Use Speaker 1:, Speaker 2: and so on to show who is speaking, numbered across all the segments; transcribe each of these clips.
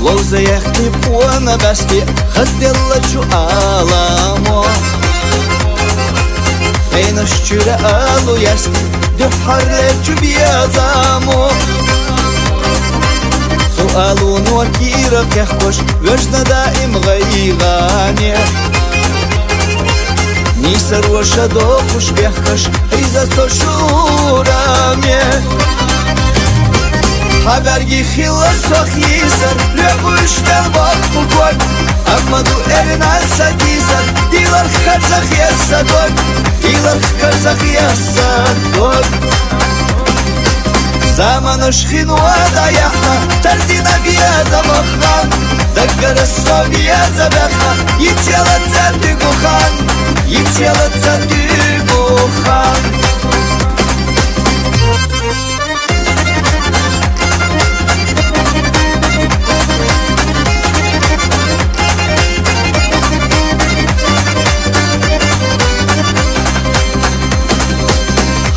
Speaker 1: Лоуза яхти пуана басти хаддела чу аламо Эйна шчура алу ясти дюхарле чу биязамо Суалу нуакира кяхкош вежна даим гайгане Нисар воша дохуш бяхкаш иза сошураме Habergi xilla soxizar Ljöbushtan bakmukon Amadu erina sadizar Dilar kazak yasadon Dilar kazak yasadon Zamanu shkhinu adayahna Tardina biyada mokhnan Daggara sobiyaza bekha Yitela tsandigu khan Yitela tsandigu khan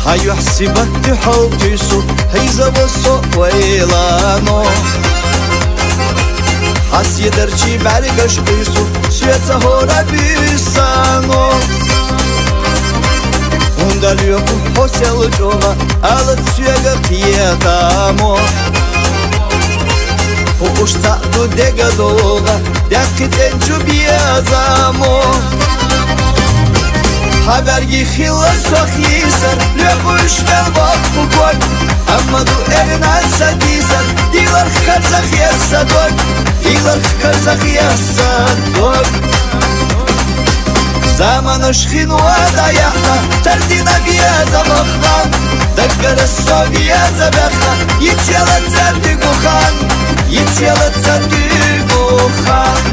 Speaker 1: Hayu hsibat tihawtisu Heiza vosso wailano Hasiyedar chi bargashtisu Svetsa hora bisano Undal yoku hosel jova Alat suyaga pietamo Ushta du dega doga Dakiten jubiazamo Habergi xilla soxizar Ljöbushtan bakmukon Amadu erina sadizar Dilar kazak yasadon Dilar kazak yasadon Zamanu shkhinu adayahna Tardina biyada mokhnan Daggara sobiyaza bekha Yitela tsandigu khan Yitela tsandigu khan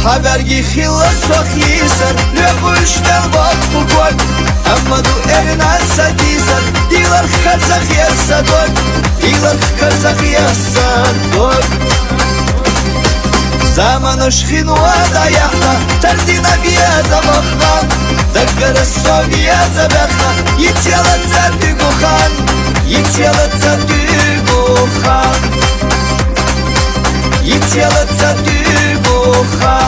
Speaker 1: Habergi xilla soxizar Ljöbushtan bakmukon Amadu erina sadizar Dilar kazak yasadon Dilar kazak yasadon Zamanu shkhinu adayahna Tardina biyada mokhnan Daggara sobiyaza bekha Yitela tsandigu khan Yitela tsandigu khan Yitela tsandigu khan